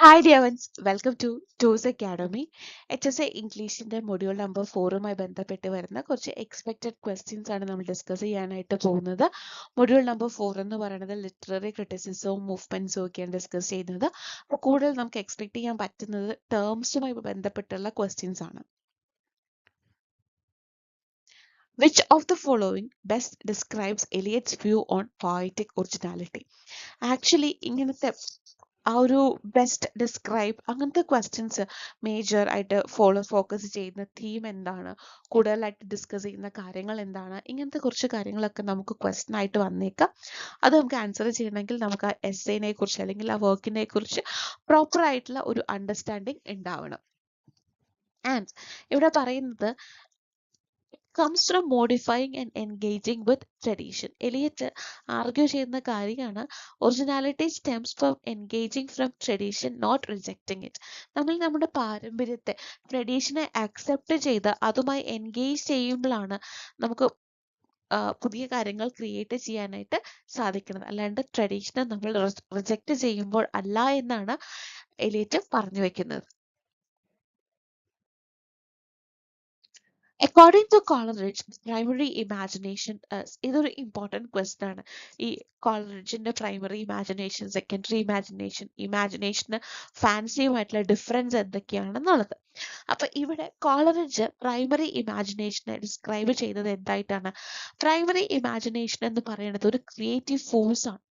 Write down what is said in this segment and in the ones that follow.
Hi dear ones, welcome to TOES Academy. HSA ഇംഗ്ലീഷിന്റെ module number 4മായി ബന്ധപ്പെട്ട് വരുന്ന കുറച്ച് എക്സ്പെക്റ്റഡ് ക്വസ്റ്റ്യൻസ് ആണ് നമ്മൾ ഡിസ്കസ് ചെയ്യാനായിട്ട് പോകുന്നത്. മൊഡ്യൂൾ നമ്പർ 4 എന്ന് പറയുന്നത് ലിറ്റററി ക്രിറ്റിസിസവും മൂവ്മെന്റ്സും ഒക്കെയാണ് ഡിസ്കസ് ചെയ്യുന്നത്. അപ്പോൾ കൂടുതൽ നമുക്ക് എക്സ്പെക്ട് ചെയ്യാൻ പറ്റുന്നത് ടേംസുമായി ബന്ധപ്പെട്ടുള്ള ക്വസ്റ്റ്യൻസ് ആണ്. Which of the following best describes Eliot's view on poetic originality? Actually ഇങ്ങനത്തെ ആ ഒരു ബെസ്റ്റ് ഡിസ്ക്രൈബ് അങ്ങനത്തെ ക്വസ്റ്റ്യൻസ് മേജർ ആയിട്ട് ഫോക്കസ് ചെയ്യുന്ന തീം എന്താണ്, കൂടുതലായിട്ട് ഡിസ്കസ് ചെയ്യുന്ന കാര്യങ്ങൾ എന്താണ്, ഇങ്ങനത്തെ കുറച്ച് കാര്യങ്ങളൊക്കെ നമുക്ക് ക്വസ്റ്റ്യൻ ആയിട്ട് വന്നേക്കാം. അത് നമുക്ക് ആൻസർ ചെയ്യണമെങ്കിൽ നമുക്ക് ആ എസ്സേനെ കുറിച്ച് അല്ലെങ്കിൽ ആ വർക്കിനെ കുറിച്ച് പ്രോപ്പർ ആയിട്ടുള്ള ഒരു അണ്ടർസ്റ്റാൻഡിങ് ഉണ്ടാവണം. ആൻഡ് ഇവിടെ പറയുന്നത് comes from modifying and engaging with tradition. Eliot argue ചെയ്യുന്ന കാര്യമാണ് originality stems from engaging from tradition, not rejecting it. നമ്മൾ നമ്മുടെ പാരമ്പര്യത്തെ ട്രഡീഷനെ അക്സെപ്റ്റ് ചെയ്ത് അതുമായി എൻഗേജ് ചെയ്യുമ്പോഴാണ് നമുക്ക് പുതിയ കാര്യങ്ങൾ ക്രിയേറ്റ് ചെയ്യാനായിട്ട് സാധിക്കുന്നത്. അല്ലാണ്ട് ട്രഡീഷനെ നമ്മൾ റിജക്റ്റ് ചെയ്യുമ്പോൾ അല്ല എന്നാണ് എലിയറ്റ് പറഞ്ഞു വെക്കുന്നത്. According to Coleridge, primary imagination ഇതൊരു ഇമ്പോർട്ടൻറ്റ് ക്വസ്റ്റൻ ആണ്. ഈ കോളറിഡ്ജിന്റെ പ്രൈമറി ഇമാജിനേഷൻ, സെക്കൻഡറി ഇമാജിനേഷന് ഫാൻസിയുമായിട്ടുള്ള ഡിഫറൻസ് എന്തൊക്കെയാണെന്നുള്ളത്. അപ്പൊ ഇവിടെ കോളറിഡ്ജ് പ്രൈമറി ഇമാജിനേഷനെ ഡിസ്ക്രൈബ് ചെയ്യുന്നത് എന്തായിട്ടാണ്? പ്രൈമറി ഇമാജിനേഷൻ എന്ന് പറയുന്നത് ഒരു ക്രിയേറ്റീവ് ഫോഴ്സ് ആണ്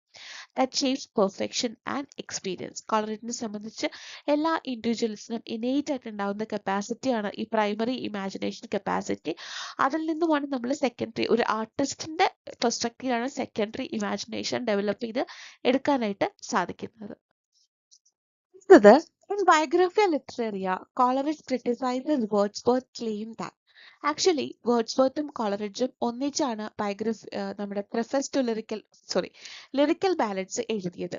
that shapes perfection and experience. കോളറിഡ്ജിനെ സംബന്ധിച്ച് എല്ലാ ഇൻഡിവിജ്വൽസിനും ഇനേറ്റ് ആയിട്ട് ഉണ്ടാകുന്ന കപ്പാസിറ്റിയാണ് ഈ പ്രൈമറി ഇമാജിനേഷൻ കപ്പാസിറ്റി. അതിൽ നിന്നുമാണ് നമ്മൾ സെക്കൻഡറി, ഒരു ആർട്ടിസ്റ്റിന്റെ പെർസ്പെക്റ്റീവിലാണ് സെക്കൻഡറി ഇമാജിനേഷൻ ഡെവലപ്പ് ചെയ്ത് എടുക്കാനായിട്ട് സാധിക്കുന്നത്. In Biographia Literaria, Coleridge criticizes Wordsworth's claim that actually വേർഡ്സ്വർത്തും കോളറിഡ്ജും ഒന്നിച്ചാണ് നമ്മുടെ ലിറിക്കൽ ബാലൻസ് എഴുതിയത്.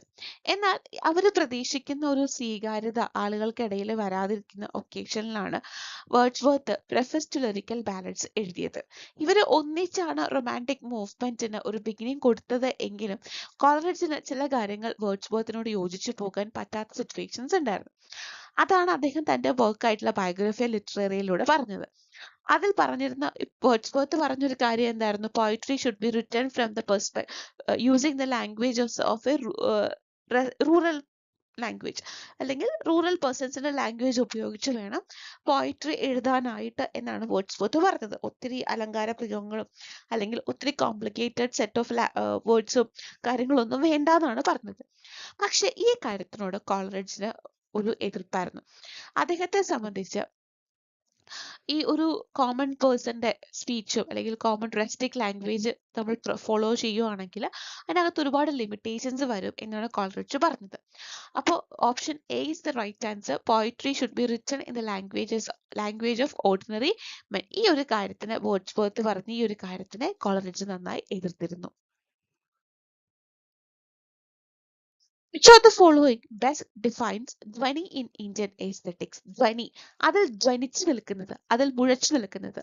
എന്നാൽ അവർ പ്രതീക്ഷിക്കുന്ന ഒരു സ്വീകാര്യത ആളുകൾക്കിടയിൽ വരാതിരിക്കുന്ന ഒക്കേഷനിലാണ് വേർഡ്സ്വർത്ത് പ്രിഫസ് ടു ലിറിക്കൽ ബാലൻസ് എഴുതിയത്. ഇവർ ഒന്നിച്ചാണ് റൊമാൻറ്റിക് മൂവ്മെന്റിന് ഒരു ബിഗിനിങ് കൊടുത്തത് എങ്കിലും കോളറിഡ്ജിന് ചില കാര്യങ്ങൾ വേർഡ്സ്വർത്തിനോട് യോജിച്ചു പോകാൻ പറ്റാത്ത സിറ്റുവേഷൻസ് ഉണ്ടായിരുന്നു. അതാണ് അദ്ദേഹം തന്റെ വർക്കായിട്ടുള്ള ബയോഗ്രഫിയ ലിറ്റററിയിലൂടെ പറഞ്ഞത്. അതിൽ പറഞ്ഞിരുന്ന വേർഡ്സ്വർത്ത് പറഞ്ഞൊരു കാര്യം എന്തായിരുന്നു? Poetry should be written from the using the language of A rural language, അല്ലെങ്കിൽ റൂറൽ പേഴ്സൺസിന്റെ ലാംഗ്വേജ് ഉപയോഗിച്ച് വേണം പോയിട്രി എഴുതാനായിട്ട് എന്നാണ് വേർഡ്സ്വർത്ത് പറഞ്ഞത്. ഒത്തിരി അലങ്കാര പ്രയോഗങ്ങളും അല്ലെങ്കിൽ ഒത്തിരി കോംപ്ലിക്കേറ്റഡ് സെറ്റ് ഓഫ് വേർഡ്സും കാര്യങ്ങളൊന്നും വേണ്ടെന്നാണ് പറഞ്ഞത്. പക്ഷെ ഈ കാര്യത്തിനോട് കോളറിഡ്ജിന് ഒരു എതിർപ്പായിരുന്നു. അദ്ദേഹത്തെ സംബന്ധിച്ച് ഈ ഒരു കോമൺ പേഴ്സന്റെ സ്പീച്ചും അല്ലെങ്കിൽ കോമൺ റെസ്റ്റിക് ലാംഗ്വേജ് നമ്മൾ ഫോളോ ചെയ്യുവാണെങ്കിൽ അതിനകത്ത് ഒരുപാട് ലിമിറ്റേഷൻസ് വരും എന്നാണ് കോളറിഡ്ജ് പറഞ്ഞത്. അപ്പോൾ option A is the right answer. Poetry should be written in the language of ordinary men. ഈ ഒരു കാര്യത്തിന് വേർഡ്സ്വർത്ത് പറഞ്ഞ ഈ ഒരു കാര്യത്തിനെ കോളറിഡ്ജ് നന്നായി എതിർത്തിരുന്നു. Which of the following best defines Dhwani in Indian aesthetics? ധ്വനി, അതിൽ ധ്വനിച്ചു നിൽക്കുന്നത്, അതിൽ മുഴച്ചു നിൽക്കുന്നത്.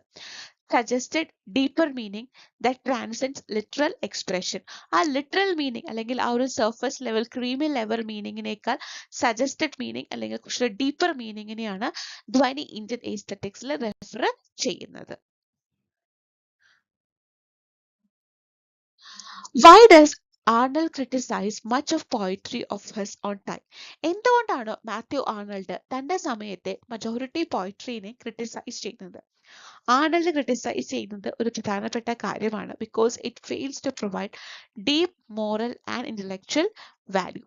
Suggested deeper meaning that transcends literal expression. ആ ലിറ്ററൽ മീനിങ് അല്ലെങ്കിൽ ആ ഒരു സർഫസ് ലെവൽ ക്രീമി ലെവൽ മീനിങ്ങിനേക്കാൾ സജസ്റ്റഡ് മീനിങ് അല്ലെങ്കിൽ കുറച്ച് ഡീപ്പർ മീനിങ്ങിനെയാണ് ധ്വനി ഇന്ത്യൻ എസ്തെറ്റിക്സിൽ റെഫർ ചെയ്യുന്നത്. Why does Arnold criticize much of poetry of his own time? എന്തുകൊണ്ടാണ് മാത്യു ആർണൾഡ് തന്റെ സമയത്തെ മജോറിറ്റി പോയിട്രീനെ ക്രിട്ടിസൈസ് ചെയ്യുന്നത്? ആർണൾഡ് ക്രിട്ടിസൈസ് ചെയ്യുന്നത് ഒരു പ്രധാനപ്പെട്ട കാര്യമാണ്. Because it fails to provide deep moral and intellectual value.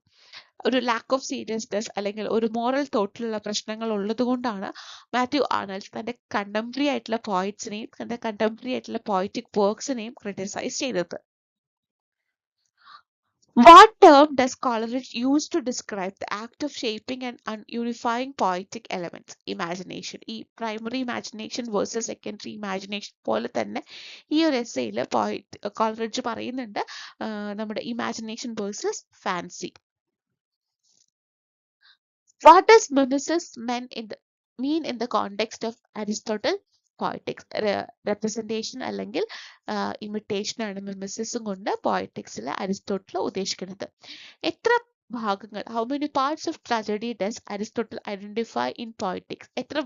ഒരു ലാക്ക് ഓഫ് സീരിയസ്നെസ് അല്ലെങ്കിൽ ഒരു മോറൽ തോട്ടിലുള്ള പ്രശ്നങ്ങൾ ഉള്ളത് കൊണ്ടാണ് മാത്യു ആർണൾഡ് തന്റെ കണ്ടംപററി ആയിട്ടുള്ള പോയിറ്റ്സിനെയും തന്റെ കണ്ടംപററി ആയിട്ടുള്ള പോയറ്റിക് വർക്ക്സിനെയും ക്രിട്ടിസൈസ് ചെയ്തത്. What term does Coleridge use to describe the act of shaping and unifying poetic elements? Imagination. ഈ primary imagination versus secondary imagination പോലെ തന്നെ ഈ ഒരു എസ്സേയിൽ കോളറിഡ്ജ് പറയുന്നുണ്ട് നമ്മുടെ imagination versus fancy. What does mimesis mean in the context of Aristotle poetics? Representation അല്ലെങ്കിൽ imitation ആണ് മിമിസിസും കൊണ്ട് പോയറ്റിക്സിൽ അരിസ്റ്റോട്ടിൽ ഉദ്ദേശിക്കുന്നത്. എത്ര ഭാഗങ്ങൾ, how many parts of tragedy does Aristotle identify in poetics, എത്ര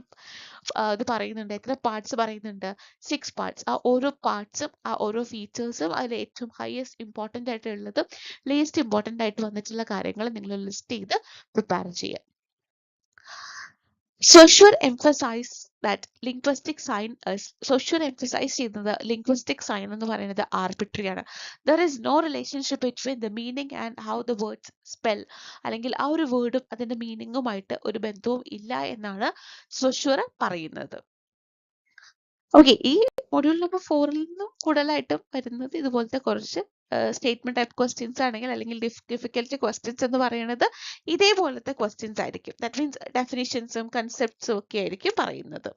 ഇത് പറയുന്നുണ്ട്, എത്ര പാർട്സ് പറയുന്നുണ്ട്, 6 പാർട്സ്. ആ ഓരോ പാർട്സും ആ ഓരോ ഫീച്ചേഴ്സും അതിൽ ഏറ്റവും ഹയസ്റ്റ് ഇമ്പോർട്ടൻ്റ് ആയിട്ടുള്ളതും ലീസ്റ്റ് ഇമ്പോർട്ടൻ്റ് ആയിട്ട് വന്നിട്ടുള്ള കാര്യങ്ങൾ നിങ്ങൾ ലിസ്റ്റ് ചെയ്ത് പ്രിപ്പയർ ചെയ്യുക. Saussure emphasized that linguistic sign is Saussure emphasize ചെയ്യുന്നത് linguistic sign എന്ന് പറയുന്നത് arbitrary ആണ്. There is no relationship between the meaning and how the words spell, അല്ലെങ്കിൽ ആ ഒരു വേർഡും അതിന്റെ മീനിങ്ങുമായിട്ട് ഒരു ബന്ധവും ഇല്ല എന്നാണ് Saussure പറയുന്നത്. ഓക്കെ, ഈ മൊഡ്യൂൾ നമ്പർ 4-ൽ നിന്നും കൂടുതലായിട്ടും വരുന്നത് ഇതുപോലത്തെ കുറച്ച് സ്റ്റേറ്റ്മെന്റ് ടൈപ്പ് ക്വസ്റ്റ്യൻസ് ആണെങ്കിൽ, അല്ലെങ്കിൽ ഡിഫിക്കൽട്ടി ക്വസ്റ്റ്യൻസ് എന്ന് പറയുന്നത് ഇതേപോലത്തെ ക്വസ്റ്റ്യൻസ് ആയിരിക്കും. ദാറ്റ് മീൻസ് ഡെഫിനിഷൻസും കൺസെപ്റ്റ്സും ഒക്കെ ആയിരിക്കും പറയുന്നത്.